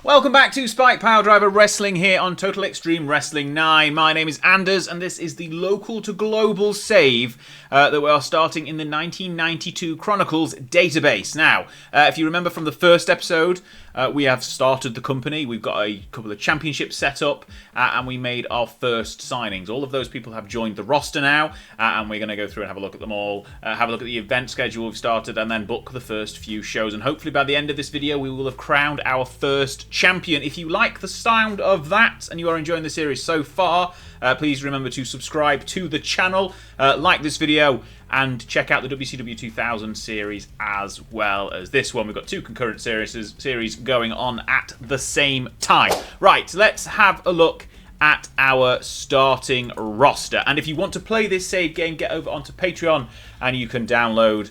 Welcome back to Spike Power Wrestling here on Total Extreme Wrestling 9. My name is Anders, and this is the local to global save that we are starting in the 1992 Chronicles database. Now, if you remember from the first episode, we have started the company. We've got a couple of championships set up, and we made our first signings. All of those people have joined the roster now, and we're going to go through and have a look at them all, have a look at the event schedule we've started, and then book the first few shows. And hopefully by the end of this video, we will have crowned our first champion. If you like the sound of that and you are enjoying the series so far, please remember to subscribe to the channel, like this video, and check out the WCW 2000 series as well as this one. We've got two concurrent series going on at the same time. Right, let's have a look at our starting roster. And if you want to play this save game, get over onto Patreon and you can download...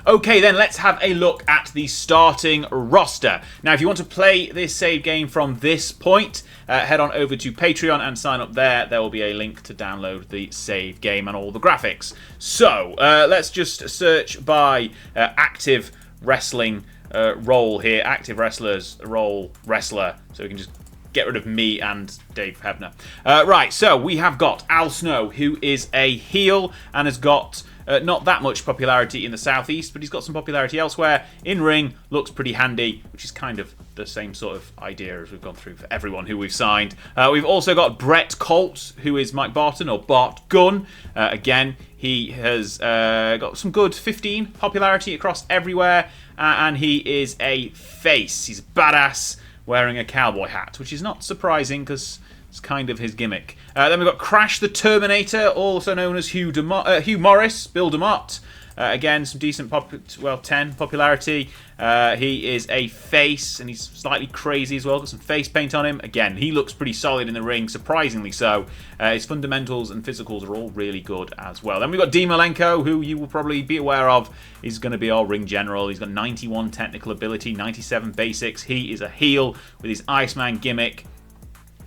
Okay, then let's have a look at the starting roster. Now, if you want to play this save game from this point, head on over to Patreon and sign up there. There will be a link to download the save game and all the graphics. So, let's just search by active wrestling role here. Active wrestlers, role, wrestler. So we can just get rid of me and Dave Hebner. Right, so we have got Al Snow, who is a heel and has got... not that much popularity in the southeast, but he's got some popularity elsewhere. In ring, looks pretty handy, which is kind of the same sort of idea as we've gone through for everyone who we've signed. We've also got Brett Colt, who is Mike Barton, or Bart Gunn. Again, he has got some good 15 popularity across everywhere, and he is a face. He's a badass wearing a cowboy hat, which is not surprising because... it's kind of his gimmick. Then we've got Crash the Terminator, also known as Hugh Morris, Bill DeMott. Again, some decent 10 popularity. He is a face, and he's slightly crazy as well. Got some face paint on him. Again, he looks pretty solid in the ring, surprisingly so. His fundamentals and physicals are all really good as well. Then we've got Dean Malenko, who you will probably be aware of. He's going to be our ring general. He's got 91 technical ability, 97 basics. He is a heel with his Iceman gimmick.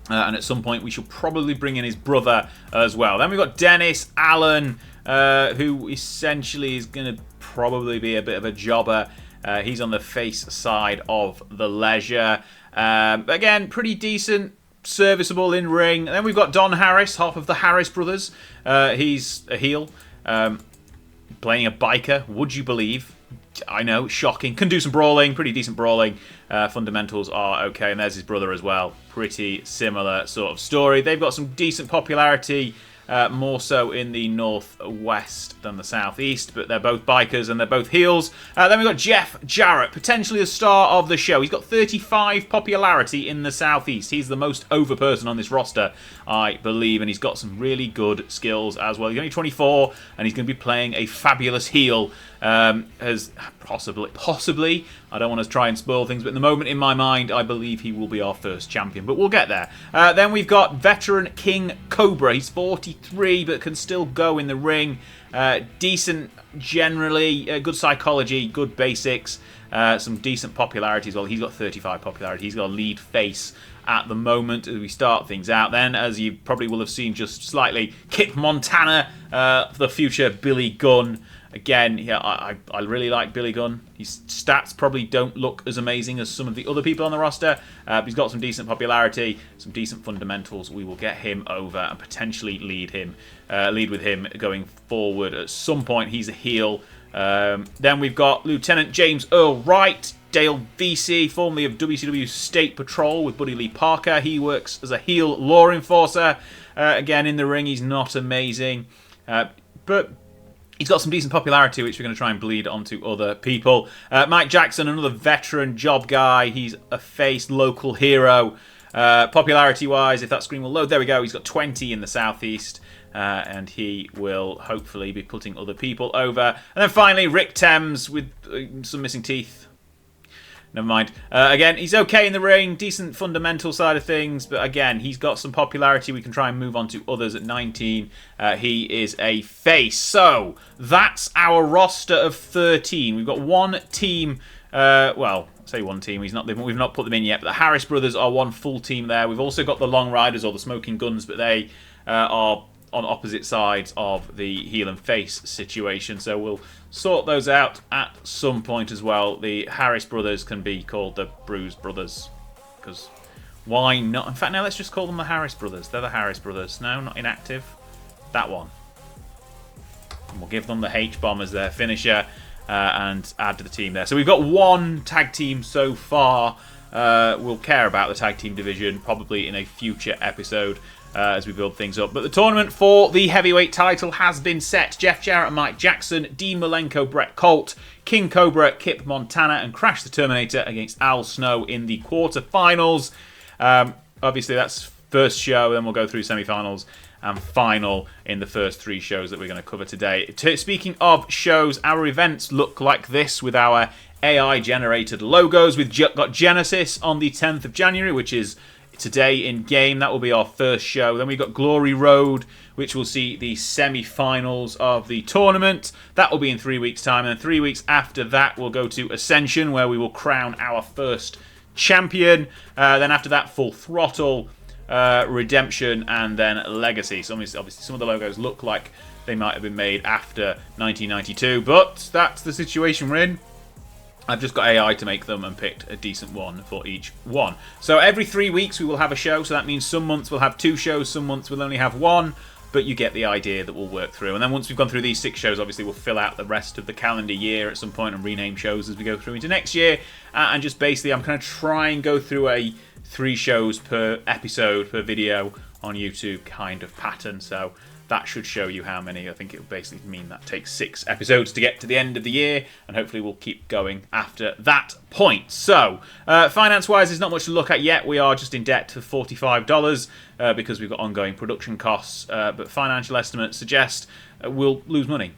And at some point we shall probably bring in his brother as well. Then we've got Dennis Allen, who essentially is going to probably be a bit of a jobber. He's on the face side of the ledger. Again, pretty decent, serviceable in ring. And then we've got Don Harris, half of the Harris brothers. He's a heel, playing a biker, would you believe? I know, shocking. Can do some brawling, pretty decent brawling. Fundamentals are okay, and there's his brother as well. Pretty similar sort of story. They've got some decent popularity, more so in the northwest than the southeast, but they're both bikers and they're both heels. Then we've got Jeff Jarrett, potentially the star of the show. He's got 35 popularity in the southeast. He's the most over person on this roster, I believe, and he's got some really good skills as well. He's only 24, and he's going to be playing a fabulous heel. As possibly, I don't want to try and spoil things, but at the moment in my mind, I believe he will be our first champion, but we'll get there. Then we've got veteran King Cobra. He's 43, but can still go in the ring. Decent generally, good psychology, good basics, some decent popularity as well. He's got 35 popularity. He's got a lead face at the moment as we start things out. Then, as you probably will have seen just slightly, Kip Montana, the future Billy Gunn. Again, yeah, I really like Billy Gunn. His stats probably don't look as amazing as some of the other people on the roster, but he's got some decent popularity, some decent fundamentals. We will get him over and potentially lead with him going forward at some point. He's a heel. Then we've got Lieutenant James Earl Wright, Dale VC, formerly of WCW State Patrol with Buddy Lee Parker. He works as a heel law enforcer. Again, in the ring, he's not amazing, but he's got some decent popularity, which we're going to try and bleed onto other people. Mike Jackson, another veteran job guy. He's a face, local hero. Popularity-wise, if that screen will load, there we go. He's got 20 in the southeast, and he will hopefully be putting other people over. And then finally, Rick Thames with some missing teeth. Never mind. Again, he's okay in the ring, decent fundamental side of things, but again, he's got some popularity. We can try and move on to others at 19. He is a face. So, that's our roster of 13. We've got one team, well, I say one team, we've not put them in yet, but the Harris brothers are one full team there. We've also got the Long Riders, or the Smoking Guns, but they are on opposite sides of the heel and face situation. So we'll sort those out at some point as well. The Harris brothers can be called the Bruise brothers, because why not? In fact, now let's just call them the Harris brothers. They're the Harris brothers. No, not inactive. That one. And we'll give them the H-bomb as their finisher and add to the team there. So we've got one tag team so far. We'll care about the tag team division probably in a future episode as we build things up. But the tournament for the heavyweight title has been set. Jeff Jarrett and Mike Jackson, Dean Malenko, Brett Colt, King Cobra, Kip Montana, and Crash the Terminator against Al Snow in the quarterfinals. Obviously, that's first show, then we'll go through semi-finals and final in the first 3 shows that we're going to cover today. Speaking of shows, our events look like this with our AI-generated logos. We've got Genesis on the 10th of January, which is today in game. That will be our first show. Then we've got Glory Road, which will see the semi-finals of the tournament. That will be in 3 weeks' time. And then 3 weeks after that, we'll go to Ascension, where we will crown our first champion. Then after that, Full Throttle, Redemption, and then Legacy. So obviously some of the logos look like they might have been made after 1992, but that's the situation we're in. I've just got AI to make them and picked a decent one for each one. So every 3 weeks we will have a show, so that means some months we'll have 2 shows, some months we'll only have 1, but you get the idea that we'll work through. And then once we've gone through these 6 shows, obviously we'll fill out the rest of the calendar year at some point and rename shows as we go through into next year. And just basically I'm going to try and go through a 3 shows per episode per video on YouTube kind of pattern. So that should show you how many. I think it will basically mean that takes 6 episodes to get to the end of the year, and hopefully we'll keep going after that point. So, finance-wise, there's not much to look at yet. We are just in debt for $45 because we've got ongoing production costs, but financial estimates suggest we'll lose money,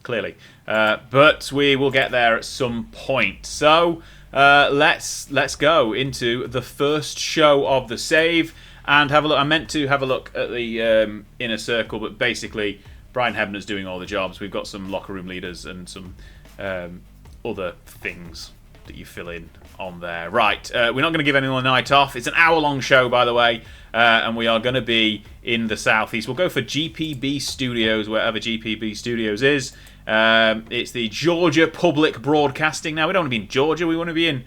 clearly. But we will get there at some point. So, let's go into the first show of the save. And have a look. I meant to have a look at the inner circle, but basically Brian Hebner's doing all the jobs. We've got some locker room leaders and some other things that you fill in on there. Right, we're not going to give anyone a night off. It's an hour-long show, by the way, and we are going to be in the southeast. We'll go for GPB Studios, wherever GPB Studios is. It's the Georgia Public Broadcasting. Now, we don't want to be in Georgia. We want to be in...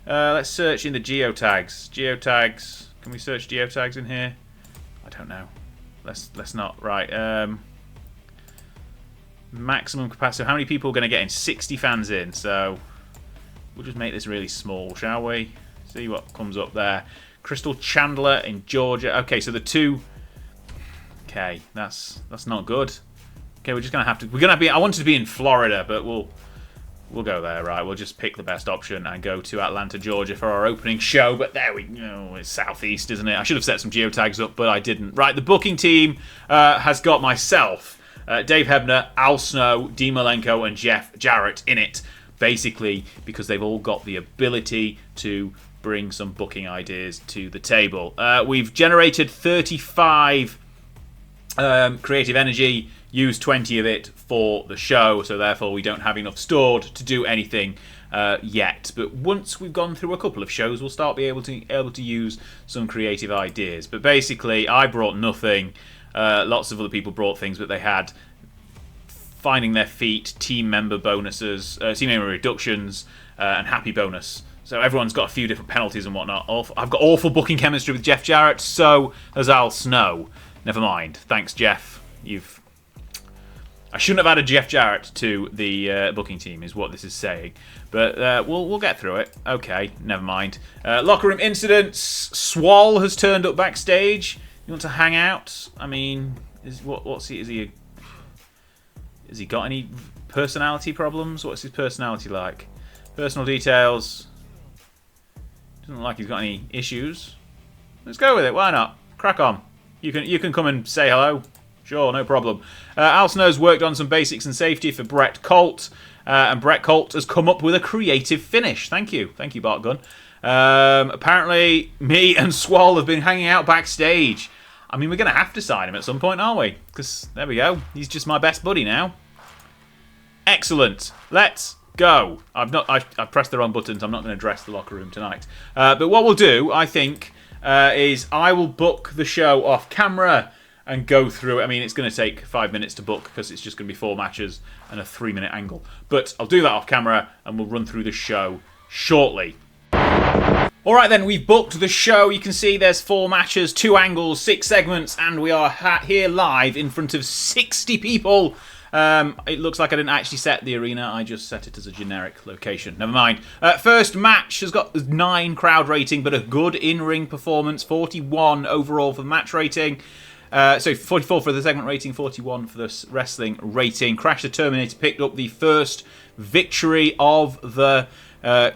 let's search in the geotags. Geotags... Can we search geotags in here? I don't know. Let's not. Right. Maximum capacity. How many people are going to get in? 60 fans in. So we'll just make this really small, shall we? See what comes up there. Crystal Chandler in Georgia. Okay, so the 2. Okay, that's not good. Okay, we're just gonna have to. We're gonna be. I wanted to be in Florida, but we'll go there, right? We'll just pick the best option and go to Atlanta, Georgia for our opening show. But there we go. It's southeast, isn't it? I should have set some geotags up, but I didn't. Right, the booking team has got myself, Dave Hebner, Al Snow, Dean Malenko, and Jeff Jarrett in it. Basically, because they've all got the ability to bring some booking ideas to the table. We've generated 35 creative energy. Use 20 of it for the show, so therefore we don't have enough stored to do anything yet. But once we've gone through a couple of shows, we'll start be able to use some creative ideas. But basically, I brought nothing. Lots of other people brought things, but they had finding their feet, team member bonuses, team member reductions, and happy bonus. So everyone's got a few different penalties and whatnot. I've got awful booking chemistry with Jeff Jarrett, so has Al Snow. Never mind. Thanks, Jeff. I shouldn't have added Jeff Jarrett to the booking team, is what this is saying. But we'll get through it. Okay, never mind. Locker room incidents. Swall has turned up backstage. You want to hang out? I mean, has he got any personality problems? What's his personality like? Personal details. Doesn't look like he's got any issues. Let's go with it. Why not? Crack on. You can come and say hello. Sure, no problem. Al Snow's worked on some basics and safety for Brett Colt, and Brett Colt has come up with a creative finish. Thank you, Bart Gunn. Apparently, me and Swall have been hanging out backstage. I mean, we're going to have to sign him at some point, aren't we? Because there we go. He's just my best buddy now. Excellent. Let's go. I've pressed the wrong buttons. I'm not going to address the locker room tonight. But what we'll do, I think, is I will book the show off camera. and go through it. I mean, it's going to take 5 minutes to book because it's just going to be 4 matches and a 3-minute angle. But I'll do that off camera and we'll run through the show shortly. Alright then, we've booked the show. You can see there's 4 matches, 2 angles, 6 segments, and we are here live in front of 60 people. It looks like I didn't actually set the arena, I just set it as a generic location. Never mind. First match has got 9 crowd rating, but a good in-ring performance. 41 overall for the match rating. So 44 for the segment rating, 41 for the wrestling rating. Crash the Terminator picked up the first victory of the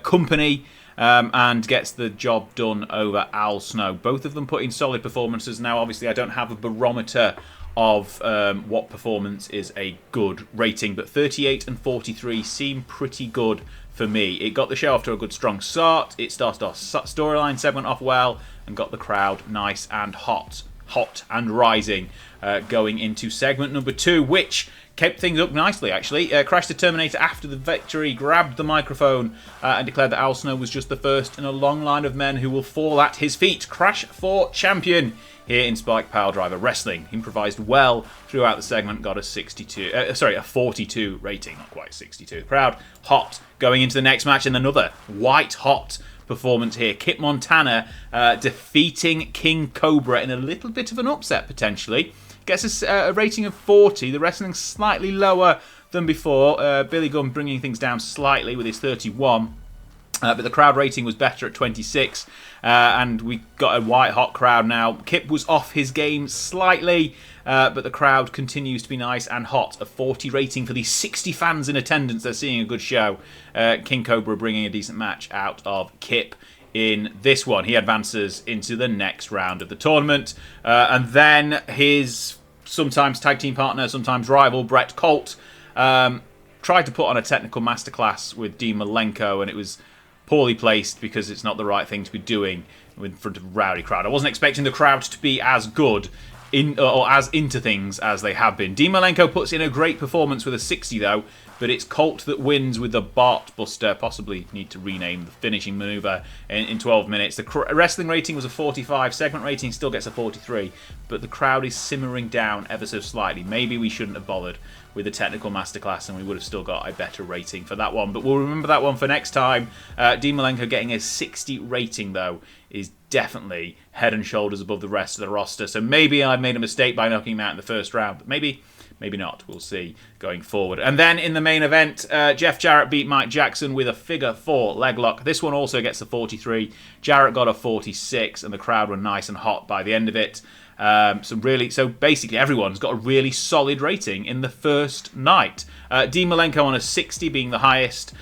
company. And gets the job done over Al Snow. Both of them put in solid performances. Now, obviously, I don't have a barometer of what performance is a good rating, but 38 and 43 seem pretty good for me. It got the show off to a good, strong start. It started off storyline segment off well and got the crowd nice and hot and rising going into segment number 2, which kept things up nicely, actually. Crash the Terminator, after the victory, grabbed the microphone and declared that Al Snow was just the first in a long line of men who will fall at his feet. Crash for champion here in Spike Piledriver Wrestling. He improvised well throughout the segment, got a 42 rating, not quite 62. The crowd hot going into the next match, and another white hot performance here. Kip Montana defeating King Cobra in a little bit of an upset, potentially. Gets a rating of 40. The wrestling's slightly lower than before. Billy Gunn bringing things down slightly with his 31. But the crowd rating was better at 26. And we got a white-hot crowd now. Kip was off his game slightly, but the crowd continues to be nice and hot. A 40 rating for the 60 fans in attendance. They're seeing a good show. King Cobra bringing a decent match out of Kip in this one. He advances into the next round of the tournament. And then his sometimes tag team partner, sometimes rival, Brett Colt, tried to put on a technical masterclass with Dean Malenko, and it was poorly placed because it's not the right thing to be doing in front of a rowdy crowd. I wasn't expecting the crowd to be as good or as into things as they have been. Dean Malenko puts in a great performance with a 60 though, but it's Colt that wins with the Bart Buster. Possibly need to rename the finishing maneuver in 12 minutes. The wrestling rating was a 45. Segment rating still gets a 43, but the crowd is simmering down ever so slightly. Maybe we shouldn't have bothered with the technical masterclass and we would have still got a better rating for that one. But we'll remember that one for next time. Dean Malenko getting a 60 rating, though, is definitely head and shoulders above the rest of the roster. So maybe I made a mistake by knocking him out in the first round, but maybe not. We'll see going forward. And then in the main event, Jeff Jarrett beat Mike Jackson with a figure 4 leg lock. This one also gets a 43. Jarrett got a 46, and the crowd were nice and hot by the end of it. So basically everyone's got a really solid rating in the first night. Dean Malenko on a 60 being the highest.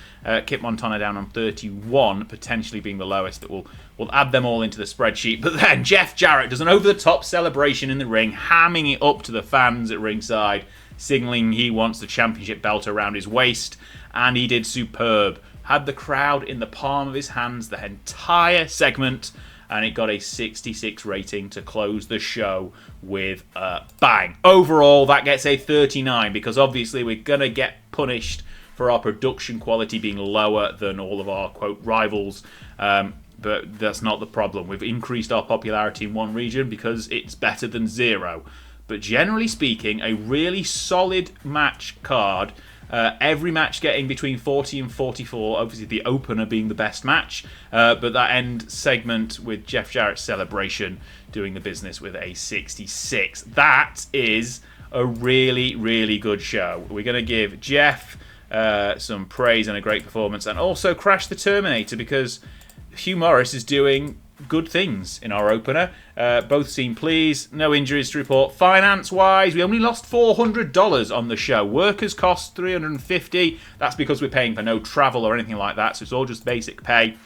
Kip Montana down on 31, potentially being the lowest. That we'll add them all into the spreadsheet. But then Jeff Jarrett does an over-the-top celebration in the ring, hamming it up to the fans at ringside, signaling he wants the championship belt around his waist. And he did superb. Had the crowd in the palm of his hands the entire segment, and it got a 66 rating to close the show with a bang. Overall, that gets a 39, because obviously we're going to get punished for our production quality being lower than all of our, quote, rivals. But that's not the problem. We've increased our popularity in one region because it's better than 0. But generally speaking, a really solid match card. Every match getting between 40 and 44. Obviously, the opener being the best match. But that end segment with Jeff Jarrett's celebration doing the business with a 66. That is a really, really good show. We're going to give Jeff some praise and a great performance. And also Crash the Terminator, because Hugh Morris is doing good things in our opener. Both seem pleased. No injuries to report. Finance-wise, we only lost $400 on the show. Workers cost $350. That's because we're paying for no travel or anything like that, so it's all just basic pay.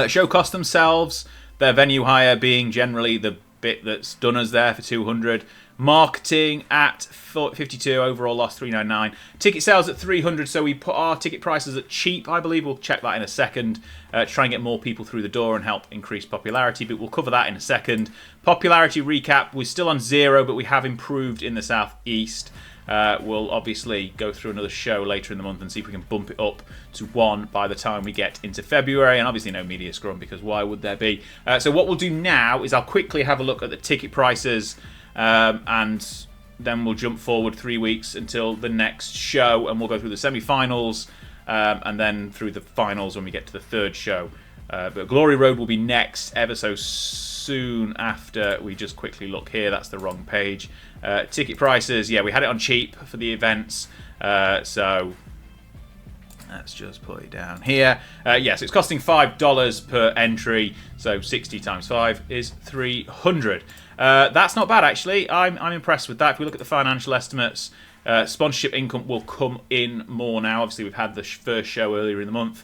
Show costs themselves, their venue hire being generally the bit that's done us there for $200. Marketing at 52, overall loss $399. Ticket sales at $300, so we put our ticket prices at cheap, I believe. We'll check that in a second to try and get more people through the door and help increase popularity, but we'll cover that in a second. Popularity recap, we're still on 0, but we have improved in the Southeast. We'll obviously go through another show later in the month and see if we can bump it up to 1 by the time we get into February, and obviously no media scrum, because why would there be? So what we'll do now is I'll quickly have a look at the ticket prices and then we'll jump forward 3 weeks until the next show, and we'll go through the semi-finals, and then through the finals when we get to the third show. But Glory Road will be next, ever so soon after. We just quickly look here. That's the wrong page. Ticket prices, yeah, we had it on cheap for the events, so let's just put it down here. Yes, it's costing $5 per entry, so 60 times 5 is 300. That's not bad, actually. I'm impressed with that. If we look at the financial estimates, sponsorship income will come in more now. Obviously, we've had the first show earlier in the month.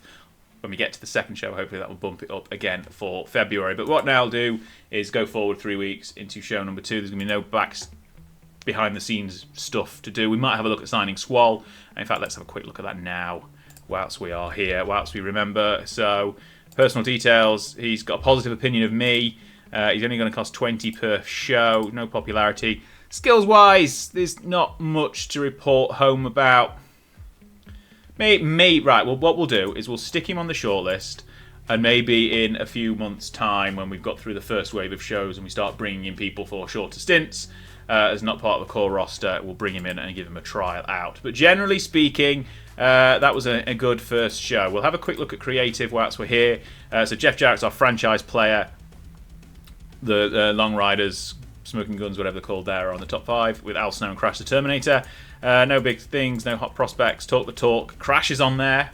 When we get to the second show, hopefully that will bump it up again for February. But what now I'll do is go forward 3 weeks into show number 2. There's going to be no behind-the-scenes stuff to do. We might have a look at signing Squall. In fact, let's have a quick look at that now, whilst we are here, whilst we remember. So, personal details. He's got a positive opinion of me. He's only going to cost 20 per show. No popularity. Skills-wise, there's not much to report home about. Right, well, what we'll do is we'll stick him on the shortlist, and maybe in a few months' time, when we've got through the first wave of shows and we start bringing in people for shorter stints, as not part of the core roster, we'll bring him in and give him a trial out. But generally speaking, that was a good first show. We'll have a quick look at creative whilst we're here. So Jeff Jarrett's our franchise player. The Long Riders, Smoking Guns, whatever they're called there, are on the top 5 with Al Snow and Crash the Terminator. No big things, no hot prospects. Talk the talk. Crash is on there.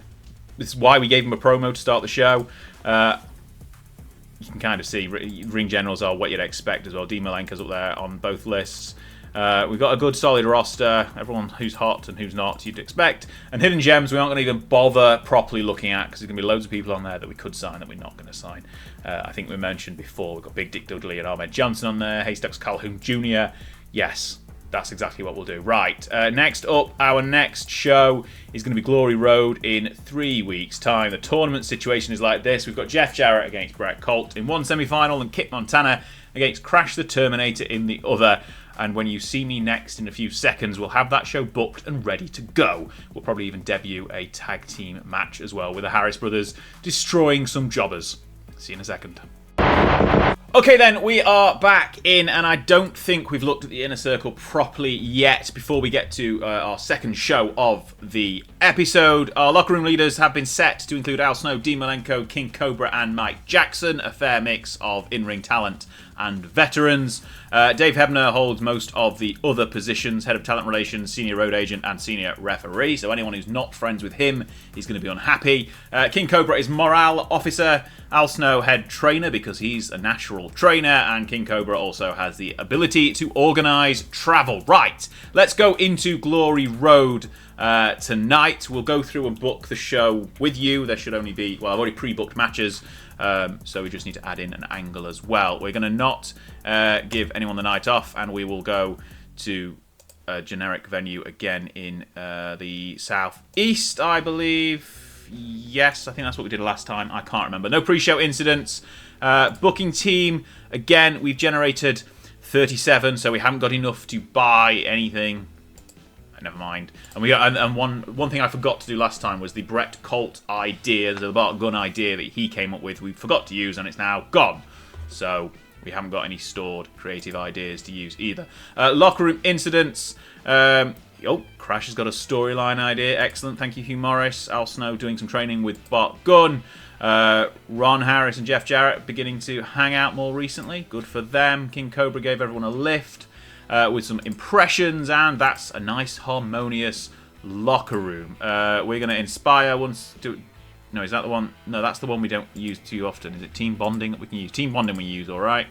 This is why we gave him a promo to start the show. You can kind of see ring generals are what you'd expect as well. Dean Malenko's up there on both lists. We've got a good solid roster. Everyone who's hot and who's not, you'd expect. And hidden gems we aren't going to even bother properly looking at, because there's going to be loads of people on there that we could sign that we're not going to sign. I think we mentioned before, we've got Big Dick Dudley and Ahmed Johnson on there. Haystacks Calhoun Jr. Yes, that's exactly what we'll do. Right, next up, our next show is going to be Glory Road in 3 weeks' time. The tournament situation is like this. We've got Jeff Jarrett against Brett Colt in one semi-final and Kit Montana against Crash the Terminator in the other. And when you see me next in a few seconds, we'll have that show booked and ready to go. We'll probably even debut a tag team match as well, with the Harris brothers destroying some jobbers. See you in a second. Okay then, we are back in, and I don't think we've looked at the Inner Circle properly yet before we get to our second show of the episode. Our locker room leaders have been set to include Al Snow, Dean Malenko, King Cobra and Mike Jackson, a fair mix of in-ring talent and veterans. Dave Hebner holds most of the other positions: head of talent relations, senior road agent and senior referee, so anyone who's not friends with him is going to be unhappy. King Cobra is morale officer, Al Snow head trainer because he's a natural trainer, and King Cobra also has the ability to organise travel. Right, let's go into Glory Road tonight. We'll go through and book the show with you. There should only be, well, I've already pre-booked matches, so we just need to add in an angle as well. We're going to not give anyone the night off, and we will go to a generic venue again in the southeast, I believe. Yes, I think that's what we did last time. I can't remember. No pre-show incidents. Booking team, again, we've generated 37, so we haven't got enough to buy anything. Never mind. And one thing I forgot to do last time was the Brett Colt idea, the Bart Gunn idea that he came up with. We forgot to use, and it's now gone. So we haven't got any stored creative ideas to use either. Locker room incidents. Crash has got a storyline idea. Excellent. Thank you, Hugh Morris. Al Snow doing some training with Bart Gunn. Ron Harris and Jeff Jarrett beginning to hang out more recently. Good for them. King Cobra gave everyone a lift with some impressions, and that's a nice, harmonious locker room. We're going to inspire once. No, is that the one? No, that's the one we don't use too often. Is it team bonding that we can use? Team bonding we use, all right.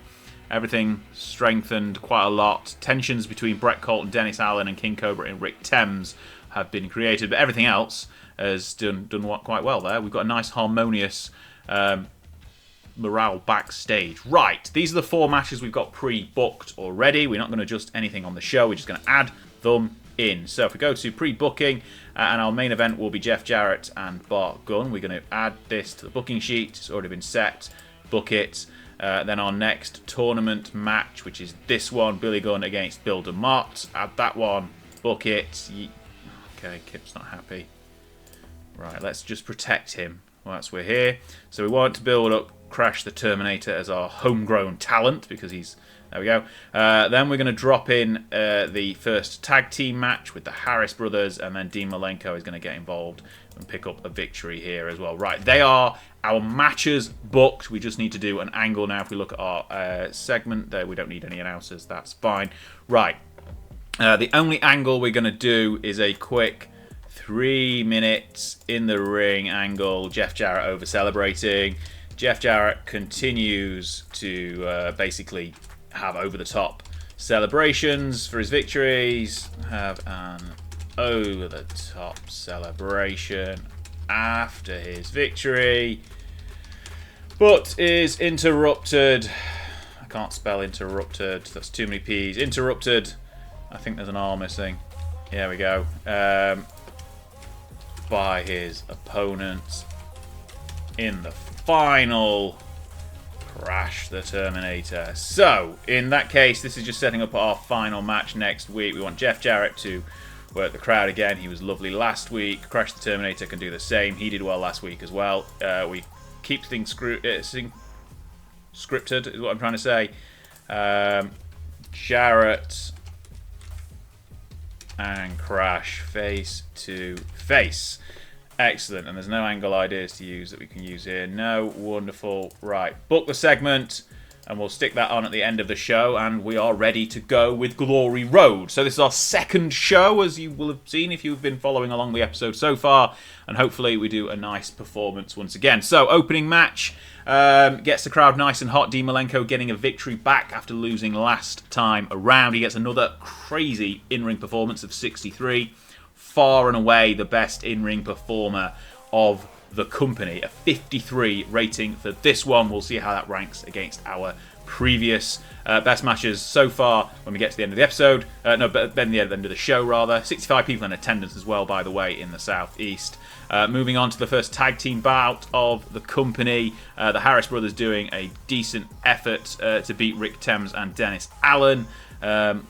Everything strengthened quite a lot. Tensions between Brett Colt and Dennis Allen and King Cobra and Rick Thames have been created, but everything else has done quite well there. We've got a nice, harmonious morale backstage. Right, these are the 4 matches we've got pre-booked already. We're not going to adjust anything on the show. We're just going to add them in. So if we go to pre-booking, and our main event will be Jeff Jarrett and Bart Gunn. We're going to add this to the booking sheet. It's already been set. Book it. Then our next tournament match, which is this one, Billy Gunn against Bill DeMott. Add that one. Book it. Okay, Kip's not happy. Right, let's just protect him whilst we're here. So we want to build up Crash the Terminator as our homegrown talent because he's... There we go. Then we're going to drop in the first tag team match with the Harris brothers, and then Dean Malenko is going to get involved and pick up a victory here as well. Right, they are our matches booked. We just need to do an angle now. If we look at our segment there, we don't need any announcers. That's fine. Right, the only angle we're going to do is a quick 3 minutes in the ring angle. Jeff Jarrett over celebrating. Jeff Jarrett continues to basically have over-the-top celebrations for his victories. Have an over-the-top celebration after his victory. But is interrupted. I can't spell interrupted. That's too many P's. Interrupted. I think there's an R missing. Here we go. By his opponent in the final Crash the Terminator. So, in that case, this is just setting up our final match next week. We want Jeff Jarrett to work the crowd again. He was lovely last week. Crash the Terminator can do the same. He did well last week as well. We keep things scripted, is what I'm trying to say. Jarrett and Crash face to face. Excellent, and there's no angle ideas to use that we can use here. No, wonderful. Right, book the segment, and we'll stick that on at the end of the show, and we are ready to go with Glory Road. So this is our second show, as you will have seen if you've been following along the episode so far, and hopefully we do a nice performance once again. So, opening match gets the crowd nice and hot. Dean Malenko getting a victory back after losing last time around. He gets another crazy in-ring performance of 63. Far and away the best in-ring performer of the company. A 53 rating for this one. We'll see how that ranks against our previous best matches so far when we get to the end of the episode. But then the end of the show, rather. 65 people in attendance as well, by the way, in the southeast. Moving on to the first tag team bout of the company. The Harris brothers doing a decent effort to beat Rick Thames and Dennis Allen.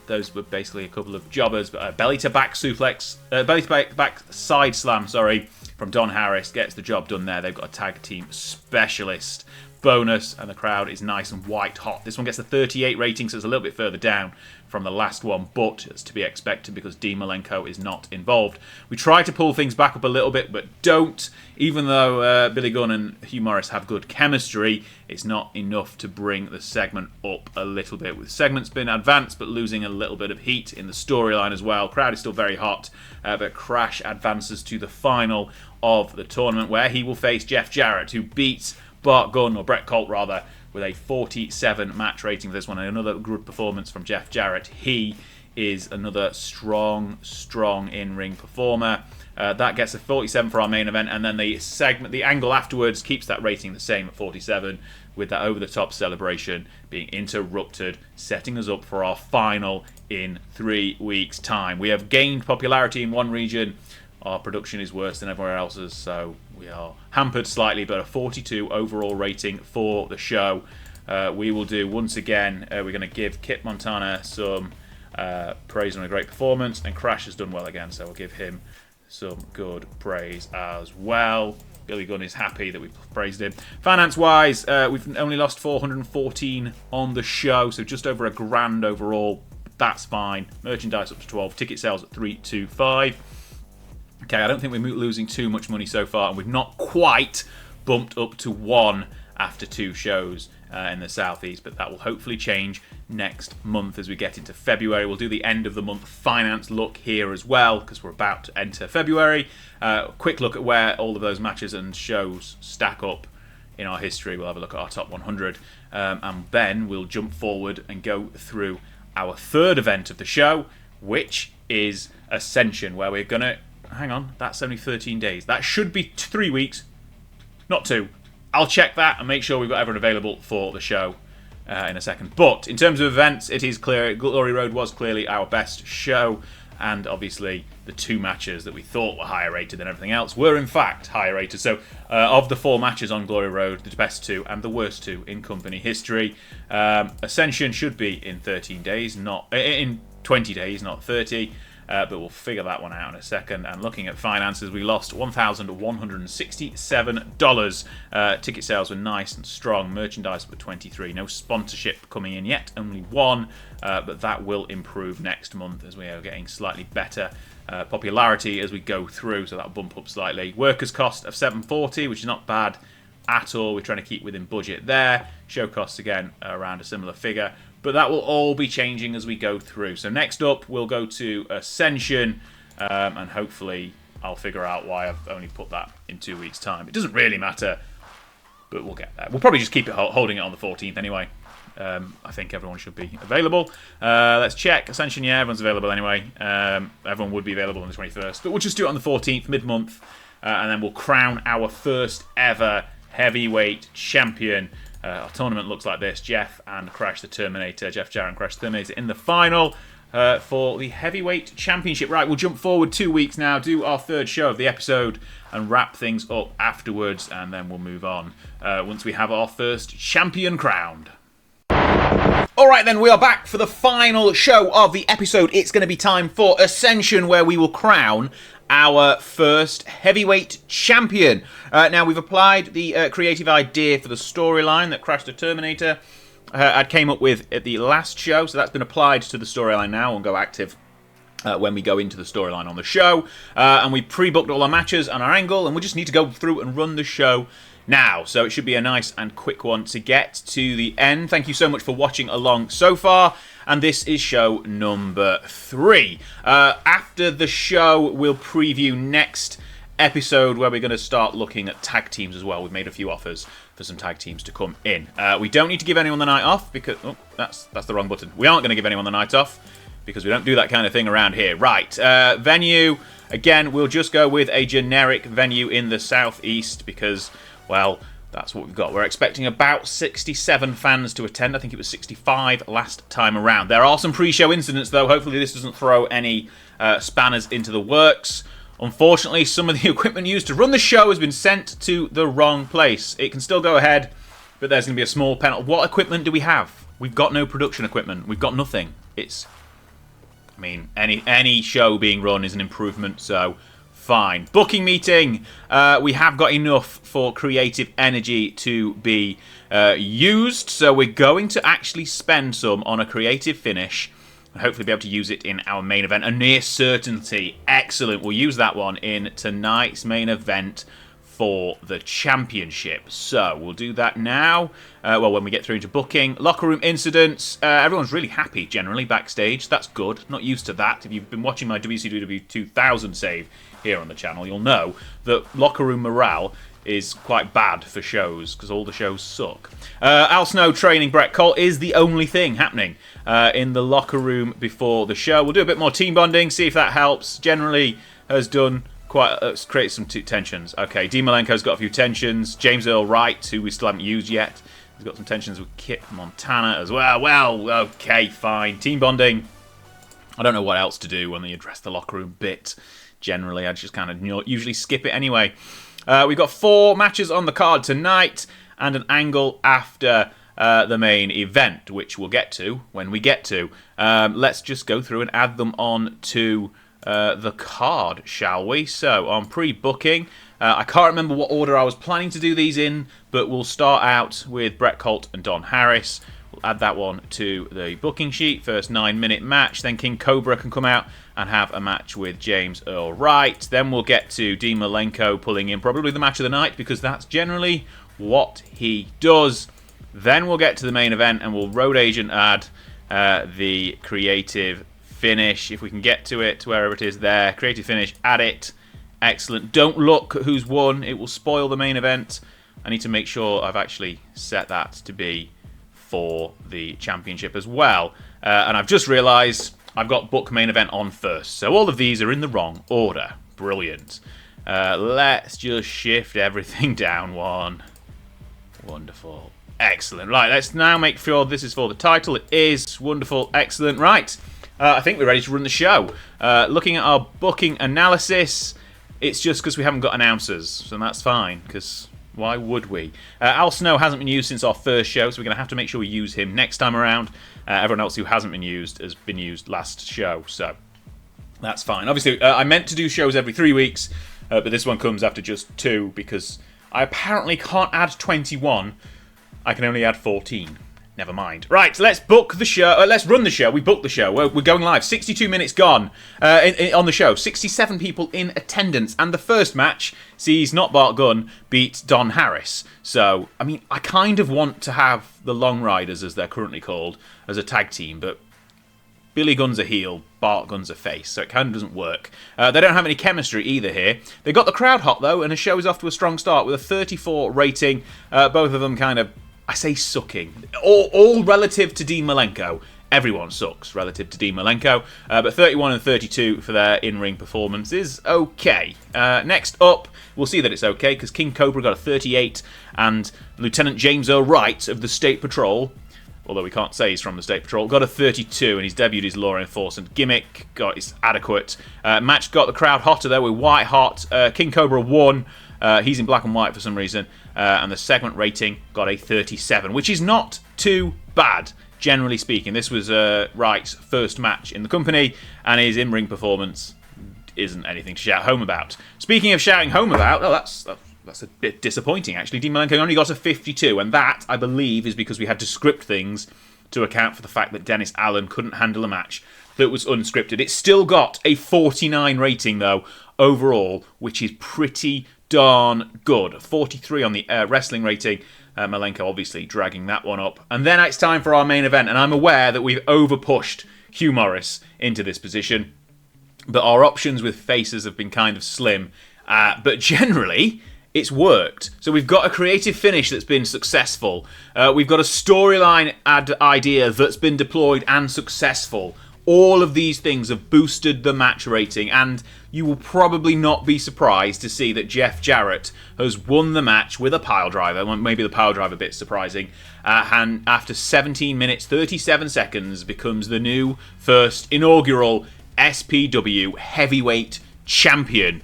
Those were basically a couple of jobbers, but belly to back suplex, belly to back side slam, from Don Harris gets the job done there. They've got a tag team specialist bonus, and the crowd is nice and white hot. This one gets a 38 rating, so it's a little bit further down from the last one, but it's to be expected because Dean Malenko is not involved. We try to pull things back up a little bit, but don't. Even though Billy Gunn and Hugh Morris have good chemistry, it's not enough to bring the segment up a little bit. With segment's been advanced, but losing a little bit of heat in the storyline as well. Crowd is still very hot, but Crash advances to the final of the tournament, where he will face Jeff Jarrett, who beats Bart Gunn, or Brett Colt rather, with a 47 match rating for this one. And another good performance from Jeff Jarrett. He is another strong in-ring performer. That gets a 47 for our main event, and then the angle afterwards keeps that rating the same at 47, with that over-the-top celebration being interrupted, setting us up for our final in 3 weeks' time. We have gained popularity in one region. Our production is worse than everywhere else's, so we are hampered slightly, but a 42 overall rating for the show. We will do, once again, we're going to give Kit Montana some praise on a great performance, and Crash has done well again, so we'll give him some good praise as well. Billy Gunn is happy that we've praised him. Finance-wise, we've only lost 414 on the show, so just over $1,000 overall. That's fine. Merchandise up to 12. Ticket sales at 325. Okay, I don't think we're losing too much money so far, and we've not quite bumped up to 1 after 2 shows in the southeast, but that will hopefully change next month as we get into February. We'll do the end of the month finance look here as well, because we're about to enter February. Quick look at where all of those matches and shows stack up in our history. We'll have a look at our top 100, and then we'll jump forward and go through our third event of the show, which is Ascension, where we're going to... Hang on, that's only 13 days. That should be 3 weeks, not 2. I'll check that and make sure we've got everyone available for the show in a second. But in terms of events, it is clear Glory Road was clearly our best show, and obviously the 2 matches that we thought were higher rated than everything else were in fact higher rated. So of the 4 matches on Glory Road, the best 2 and the worst 2 in company history. Ascension should be in 13 days, not in 20 days, not 30. but we'll figure that one out in a second. And looking at finances, we lost $1,167. Ticket sales were nice and strong. Merchandise were 23. No sponsorship coming in yet, only one, but that will improve next month as we are getting slightly better popularity as we go through, so that'll bump up slightly. Workers' cost of $740, which is not bad at all. We're trying to keep within budget there. Show costs, again, around a similar figure. But that will all be changing as we go through. So next up, we'll go to Ascension, and hopefully I'll figure out why I've only put that in 2 weeks' time. It doesn't really matter, but we'll get there. We'll probably just keep it holding it on the 14th anyway. I think everyone should be available. Let's check. Ascension, yeah, everyone's available anyway. Everyone would be available on the 21st. But we'll just do it on the 14th, mid-month, and then we'll crown our first ever heavyweight champion. Our tournament looks like this. Jeff and Crash the Terminator. Jeff Jarrett and Crash the Terminator in the final for the heavyweight championship. Right, we'll jump forward 2 weeks now, do our third show of the episode, and wrap things up afterwards, and then we'll move on once we have our first champion crowned. Alright then, we are back for the final show of the episode. It's going to be time for Ascension, where we will crown our first heavyweight champion. Now, we've applied the creative idea for the storyline that Crash the Terminator had came up with at the last show, so that's been applied to the storyline now and go active when we go into the storyline on the show. And we pre-booked all our matches and our angle, and we just need to go through and run the show now. So it should be a nice and quick one to get to the end. Thank you so much for watching along so far. And this is show number 3. After the show, we'll preview next episode where we're going to start looking at tag teams as well. We've made a few offers for some tag teams to come in. We don't need to give anyone the night off because... Oh, that's the wrong button. We aren't going to give anyone the night off because we don't do that kind of thing around here. Right, venue. Again, we'll just go with a generic venue in the southeast because, well, that's what we've got. We're expecting about 67 fans to attend. I think it was 65 last time around. There are some pre-show incidents, though. Hopefully this doesn't throw any spanners into the works. Unfortunately, some of the equipment used to run the show has been sent to the wrong place. It can still go ahead, but there's going to be a small penalty. What equipment do we have? We've got no production equipment. We've got nothing. It's... I mean, any show being run is an improvement, so... fine. Booking meeting. We have got enough for creative energy to be used, so we're going to actually spend some on a creative finish and hopefully be able to use it in our main event. A near certainty. Excellent. We'll use that one in tonight's main event for the championship. So we'll do that now. Well, when we get through to booking. Locker room incidents. Everyone's really happy generally backstage. That's good. Not used to that. If you've been watching my WCW 2000 save here on the channel, you'll know that locker room morale is quite bad for shows because all the shows suck. Al Snow training Brett Cole is the only thing happening in the locker room before the show. We'll do a bit more team bonding, see if that helps. Generally has done quite create some tensions. Okay, Dean Malenko's got a few tensions. James Earl Wright, who we still haven't used yet, he's got some tensions with Kit Montana as well. Well, okay, fine. Team bonding. I don't know what else to do when they address the locker room bit. Generally, I just kind of usually skip it anyway. We've got 4 matches on the card tonight and an angle after the main event, which we'll get to when we get to. Let's just go through and add them on to the card, shall we? So, on pre-booking, I can't remember what order I was planning to do these in, but we'll start out with Bret Colt and Don Harris. We'll add that one to the booking sheet. First 9-minute match. Then King Cobra can come out and have a match with James Earl Wright. Then we'll get to Dean Malenko pulling in probably the match of the night because that's generally what he does. Then we'll get to the main event and we'll road agent add the creative finish. If we can get to it, wherever it is there. Creative finish, add it. Excellent. Don't look at who's won. It will spoil the main event. I need to make sure I've actually set that to be for the championship as well. And I've just realised I've got book main event on first. So all of these are in the wrong order. Brilliant. Let's just shift everything down one. Wonderful. Excellent. Right, let's now make sure this is for the title. It is. Wonderful. Excellent. Right. I think we're ready to run the show. Looking at our booking analysis, it's just because we haven't got announcers. So that's fine, because why would we? Al Snow hasn't been used since our first show, so we're going to have to make sure we use him next time around. Everyone else who hasn't been used has been used last show. So That's fine. Obviously, I meant to do shows every 3 weeks, but this one comes after just 2 because I apparently can't add 21. I can only add 14. Never mind. Right, let's book the show. Let's run the show. We booked the show. We're going live. 62 minutes gone on the show. 67 people in attendance. And the first match sees Not Bart Gunn beat Don Harris. So, I mean, I kind of want to have the Long Riders, as they're currently called, as a tag team. But Billy Gunn's a heel, Bart Gunn's a face. So it kind of doesn't work. They don't have any chemistry either here. They got the crowd hot, though. And the show is off to a strong start with a 34 rating. Both of them kind of... I say sucking. All relative to Dean Malenko. Everyone sucks relative to Dean Malenko. But 31 and 32 for their in-ring performance is okay. Next up, we'll see that it's okay because King Cobra got a 38 and Lieutenant James O'Wright of the State Patrol, although we can't say he's from the State Patrol, got a 32 and he's debuted his law enforcement gimmick. Is adequate. Match got the crowd hotter though with White Hot. King Cobra won. He's in black and white for some reason. And the segment rating got a 37, which is not too bad, generally speaking. This was Wright's first match in the company, and his in-ring performance isn't anything to shout home about. Speaking of shouting home about, that's a bit disappointing, actually. Dean Malenko only got a 52, and that, I believe, is because we had to script things to account for the fact that Dennis Allen couldn't handle a match that was unscripted. It still got a 49 rating, though, overall, which is pretty darn good. 43 on the wrestling rating. Malenko obviously dragging that one up. And then it's time for our main event. And I'm aware that we've overpushed Hugh Morris into this position. But our options with faces have been kind of slim. But generally, it's worked. So we've got a creative finish that's been successful. We've got a storyline idea that's been deployed and successful. All of these things have boosted the match rating, and you will probably not be surprised to see that Jeff Jarrett has won the match with a piledriver. Maybe the piledriver a bit surprising. And after 17 minutes, 37 seconds, becomes the new first inaugural SPW heavyweight champion.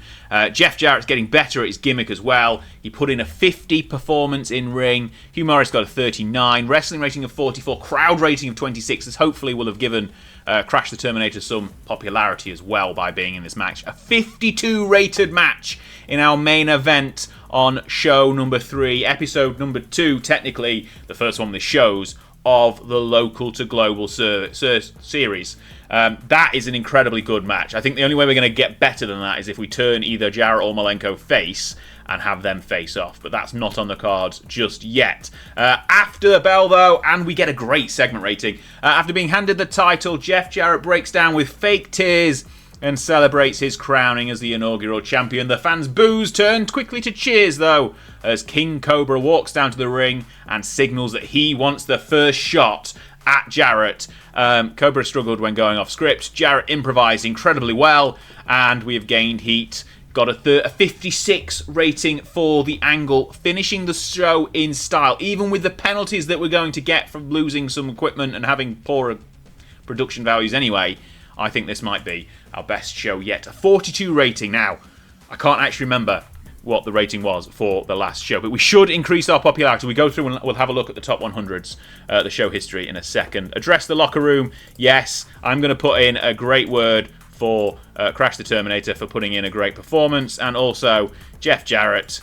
Jeff Jarrett's getting better at his gimmick as well. He put in a 50 performance in ring. Hugh Morris got a 39. Wrestling rating of 44. Crowd rating of 26. This hopefully will have given Crash the Terminator some popularity as well by being in this match. A 52 rated match in our main event on show number 3. Episode number 2, technically the first one of the shows of the local to global series. That is an incredibly good match. I think the only way we're going to get better than that is if we turn either Jarrett or Malenko face and have them face off. But that's not on the cards just yet. After the bell, though, and we get a great segment rating. After being handed the title, Jeff Jarrett breaks down with fake tears and celebrates his crowning as the inaugural champion. The fans' boos turned quickly to cheers, though, as King Cobra walks down to the ring and signals that he wants the first shot at Jarrett. Cobra struggled when going off script. Jarrett improvised incredibly well, and we have gained heat. Got a 56 rating for the angle, finishing the show in style, even with the penalties that we're going to get from losing some equipment and having poorer production values anyway. I think this might be our best show yet. A 42 rating. Now, I can't actually remember what the rating was for the last show, but we should increase our popularity. We go through and we'll have a look at the top 100s, the show history in a second. Address the locker room. Yes, I'm going to put in a great word for Crash the Terminator for putting in a great performance, and also Jeff Jarrett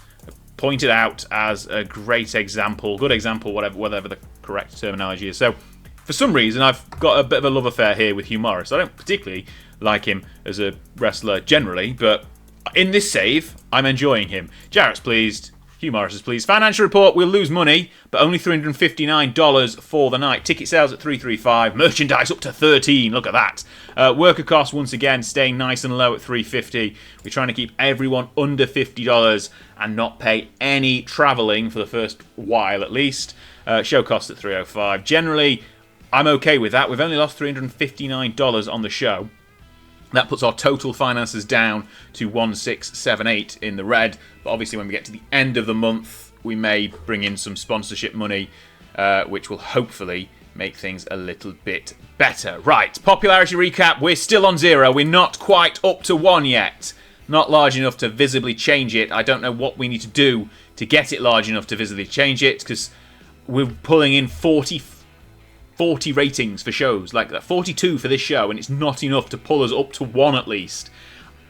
pointed out as a great example, good example, whatever the correct terminology is. So, for some reason, I've got a bit of a love affair here with Hugh Morris. I don't particularly like him as a wrestler generally, but in this save, I'm enjoying him. Jarrett's pleased. Hugh Morris is pleased. Financial report, we'll lose money, but only $359 for the night. Ticket sales at $335. Merchandise up to $13. Look at that. Worker costs, once again, staying nice and low at $350. We're trying to keep everyone under $50 and not pay any travelling for the first while, at least. Show costs at $305. Generally, I'm okay with that. We've only lost $359 on the show. That puts our total finances down to 1678 in the red. But obviously when we get to the end of the month, we may bring in some sponsorship money, which will hopefully make things a little bit better. Right, popularity recap. We're still on 0. We're not quite up to 1 yet. Not large enough to visibly change it. I don't know what we need to do to get it large enough to visibly change it, because we're pulling in 40 ratings for shows, like that 42 for this show, and it's not enough to pull us up to 1 at least.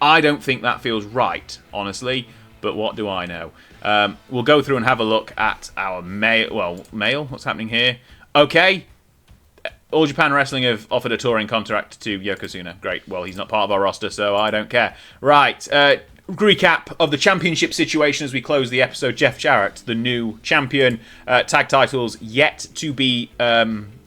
I don't think that feels right, honestly, but what do I know? We'll go through and have a look at our mail. What's happening here? Okay. All Japan Wrestling have offered a touring contract to Yokozuna. Great. Well, he's not part of our roster, so I don't care. Right. Recap of the championship situation as we close the episode. Jeff Jarrett, the new champion. Tag titles yet to be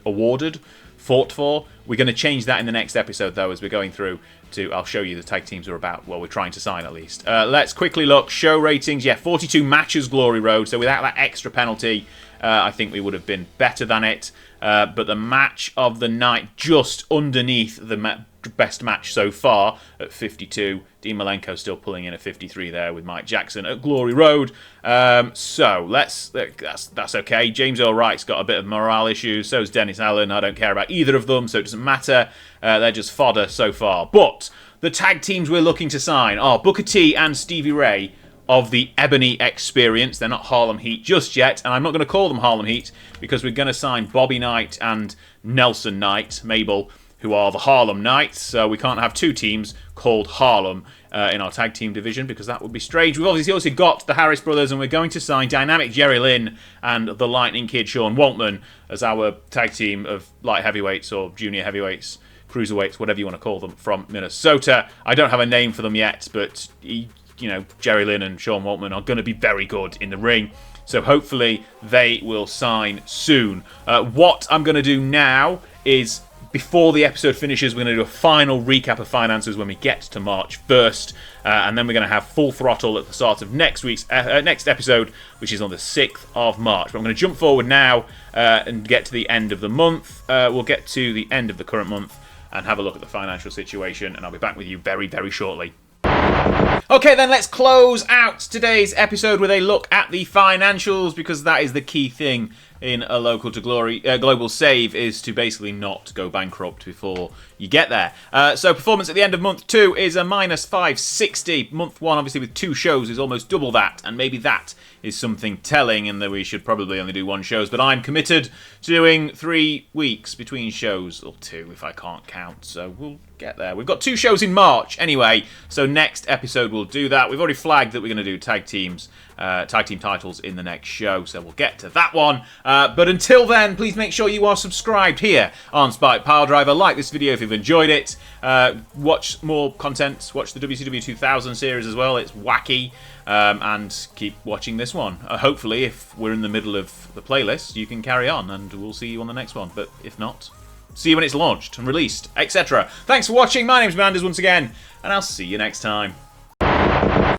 awarded, fought for. We're going to change that in the next episode, though, as we're going through to... I'll show you the tag teams are about. Well, we're trying to sign, at least. Let's quickly look. Show ratings. Yeah, 42 matches, Glory Road. So without that extra penalty, I think we would have been better than it. But the match of the night, just underneath the best match so far at 52. Dean Malenko still pulling in at 53 there with Mike Jackson at Glory Road. So that's okay. James Earl Wright's got a bit of morale issues. So's Dennis Allen. I don't care about either of them, so it doesn't matter. They're just fodder so far. But the tag teams we're looking to sign are Booker T and Stevie Ray of the Ebony Experience. They're not Harlem Heat just yet, and I'm not going to call them Harlem Heat because we're going to sign Bobby Knight and Nelson Knight, Mabel, who are the Harlem Knights. So we can't have two teams called Harlem in our tag team division because that would be strange. We've obviously also got the Harris Brothers, and we're going to sign Dynamic Jerry Lynn and the Lightning Kid Sean Waltman as our tag team of light heavyweights or junior heavyweights, cruiserweights, whatever you want to call them, from Minnesota. I don't have a name for them yet, but Jerry Lynn and Sean Waltman are going to be very good in the ring. So hopefully they will sign soon. What I'm going to do now is, before the episode finishes, we're going to do a final recap of finances when we get to March 1st. And then we're going to have full throttle at the start of next week's next episode, which is on the 6th of March. But I'm going to jump forward now and get to the end of the month. We'll get to the end of the current month and have a look at the financial situation. And I'll be back with you very, very shortly. Okay, then let's close out today's episode with a look at the financials, because that is the key thing in a local to glory global save, is to basically not go bankrupt before you get there. So performance at the end of month 2 is a minus 560. Month 1, obviously, with 2 shows is almost double that, and maybe that is something telling, and that we should probably only do 1 show. But I'm committed to doing 3 weeks between shows, or 2 if I can't count, so we'll get there. We've got 2 shows in March anyway, so next episode we'll do that. We've already flagged that we're going to do tag team titles in the next show, so we'll get to that one. But until then, please make sure you are subscribed here on Spike Piledriver. Like this video if you've enjoyed it. Watch more content. Watch the WCW 2000 series as well. It's wacky. And keep watching this one. Hopefully, if we're in the middle of the playlist, you can carry on, and we'll see you on the next one. But if not, see you when it's launched and released, etc. Thanks for watching. My name's Manders once again, and I'll see you next time.